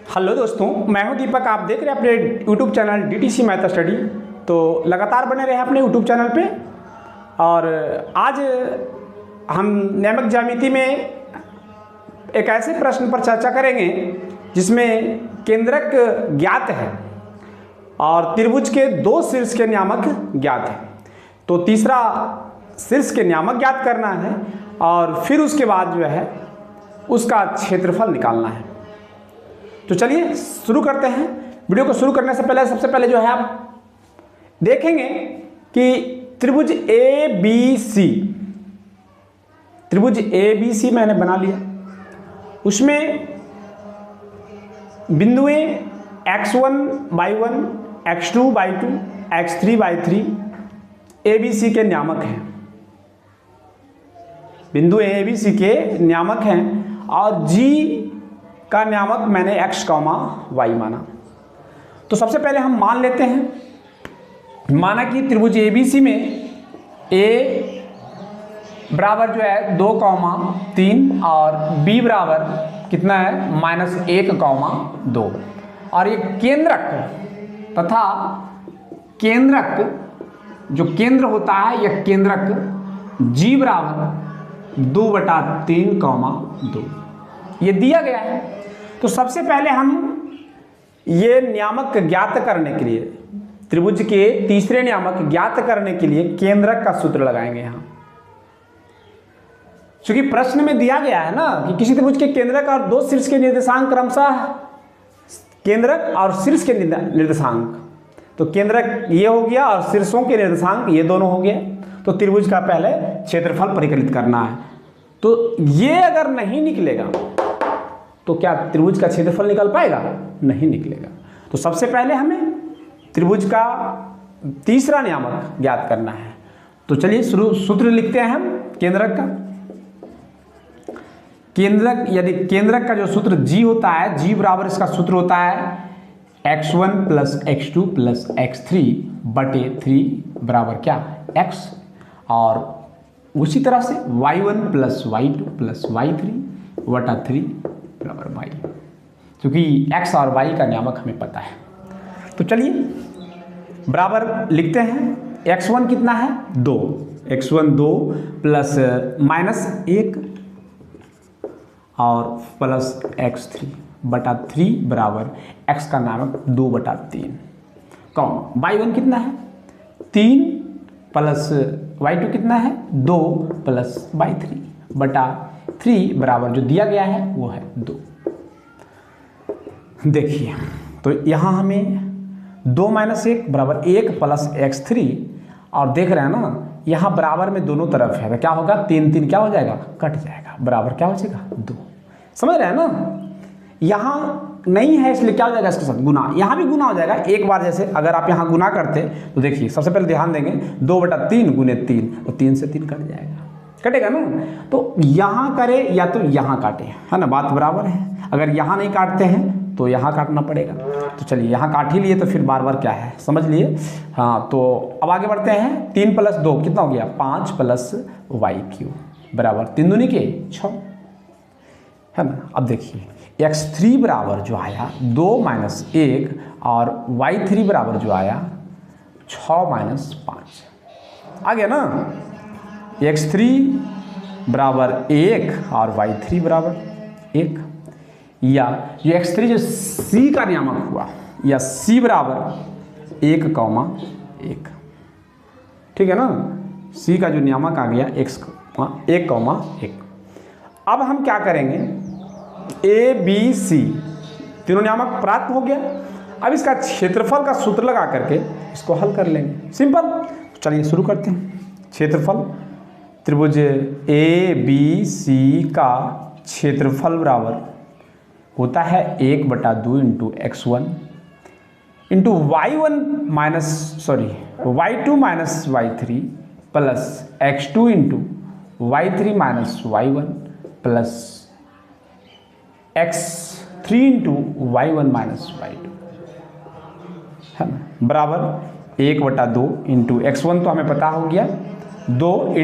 Hello दोस्तों, मैं हूं दीपक। आप देख रहे हैं अपने YouTube channel DTC math study. तो लगातार बने रहे अपने यूट्यूब चैनल पे। और आज हम नियामक ज्यामिति में एक ऐसे प्रश्न पर चर्चा करेंगे जिसमें केंद्रक ज्ञात है और त्रिभुज के दो शीर्ष के नियामक ज्ञात है। तो तीसरा शीर्ष के नियामक ज्ञात करना है और फिर उसके बाद जो है उसका क्षेत्रफल निकालना है। तो चलिए शुरू करते हैं। वीडियो को शुरू करने से पहले सबसे पहले जो है आप देखेंगे कि त्रिभुज ABC मैंने बना लिया। उसमें बिंदुएं x1/1, x2/2, x3/3 ABC के नियामक हैं। बिंदु ABC के नियामक हैं और G का नियामक मैंने x, y माना। तो सबसे पहले हम मान लेते हैं, माना कि त्रिभुज ABC में A बराबर जो है 2, 3 और B बराबर कितना है -1, 2 और ये केंद्रक तथा केंद्रक जो केंद्र होता है यह केंद्रक G बराबर 2/3, 2 ये दिया गया है। तो सबसे पहले हम ये नियामक ज्ञात करने के लिए, त्रिभुज के तीसरे नियामक ज्ञात करने के लिए केंद्रक का सूत्र लगाएंगे यहाँ। क्योंकि प्रश्न में दिया गया है ना कि किसी त्रिभुज के केंद्रक और दो शीर्ष के निर्देशांक क्रमशः केंद्रक और शीर्ष के निर्देशांक, तो केंद्रक ये हो गया और शीर्षों के निर्देशांक ये दोनों हो गए। तो त्रिभुज का पहले क्षेत्रफल परिकलित करना है। तो ये अगर नहीं निकलेगा तो क्या त्रिभुज का क्षेत्रफल निकल पाएगा? नहीं निकलेगा। तो सबसे पहले हमें त्रिभुज का तीसरा नियामक ज्ञात करना है। तो चलिए सूत्र लिखते हैं हम केंद्रक का। केंद्रक यदि केंद्रक का जो सूत्र G होता है, G बराबर इसका सूत्र होता है x1 + x2 + x3/3 बराबर क्या? x। और उसी तरह से y1 + y2 + y3/3 बराबर y, क्योंकि x और y का नियामक हमें पता है। तो चलिए बराबर लिखते हैं। x1 कितना है? 2, x1 2 प्लस -1 और प्लस x3/3 बराबर x का नियामक 2/3 कौन y1 कितना है? 3 प्लस y2 कितना है? 2 प्लस y3/3 बराबर जो दिया गया है वो है 2। देखिए तो यहाँ हमें 2 - 1 बराबर 1 प्लस x3 और देख रहे हैं ना यहाँ बराबर में दोनों तरफ है तो क्या होगा? 3 3 क्या हो जाएगा? कट जाएगा। बराबर क्या हो जाएगा? 2। समझ रहे हैं ना? यहाँ नहीं है इसलिए क्या हो जाएगा? इसके साथ गुना। यहाँ भी गुना हो जाएगा एक बार। जैसे अगर आप यहाँ गुना करते तो देखिए सबसे पहले ध्यान देंगे 2/3 × 3 तो 3 से 3 कट जाएगा, कटेगा ना। तो यहाँ करे या तो यहाँ काटे, है ना, बात बराबर है। अगर यहाँ नहीं काटते हैं तो यहाँ काटना पड़ेगा। तो चलिए यहाँ काट ही लिए तो फिर बार बार क्या है समझ लिए। हाँ तो अब आगे बढ़ते हैं। 3 + 2 कितना हो गया? 5 + y³ बराबर 3 दूनी के 6, है ना। अब देखिए x3 बराबर जो आया 2 - 1 और y3 बराबर जो आया 6 - 5 आ गया ना। x3 बराबर 1 और y3 बराबर 1, या ये x3 जो c का नियामक हुआ या c बराबर 1, 1, ठीक है ना। c का जो नियामक आ गया 1, 1। अब हम क्या करेंगे? A B C तीनों नियामक प्राप्त हो गया। अब इसका क्षेत्रफल का सूत्र लगा करके इसको हल कर लेंगे, सिंपल। चलिए शुरू करते हैं। क्षेत्रफल त्रिभुज ABC का क्षेत्रफल बराबर होता है 1/2 × x1 × y2 - y3 plus x2 × y3 - y1 plus x3 × y1 - y2, है ना, बराबर 1/2 × x1 तो हमें पता हो गया, 2 ×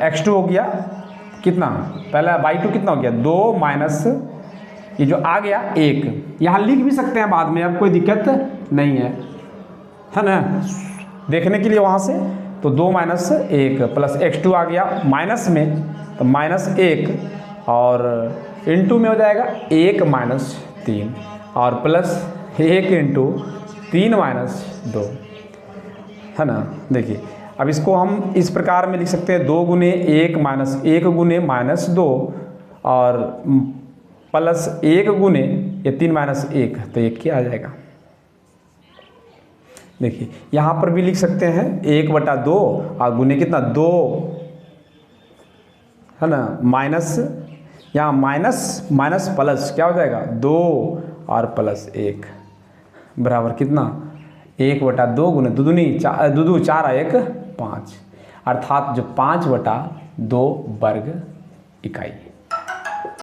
x2 हो गया कितना, पहला y2 कितना हो गया 2 - ये जो आ गया 1, यहाँ लिख भी सकते हैं बाद में, अब कोई दिक्कत नहीं है ना, देखने के लिए वहाँ से। तो 2 माइनस 1 प्लस x2 आ गया माइनस में, तो माइनस 1 और इंटू में हो जाएगा 1 माइनस 3 और प्लस 1 इंटू 3 माइनस 2, है ना। देखिए अब इसको हम इस प्रकार में लिख सकते हैं 2 गुने 1 माइनस 1 गुने माइनस 2 और प्लस 1 गुने ये 3 माइनस 1, तो 1 क्या आ जाएगा। देखिए यहाँ पर भी लिख सकते हैं 1/2 और गुने कितना 2, है ना, माइनस यहाँ माइनस माइनस प्लस क्या हो जाएगा 2 और प्लस 1 बराबर कितना 1/2 गुने दूनी 4 1 5, अर्थात जो 5/2 वर्ग इकाई।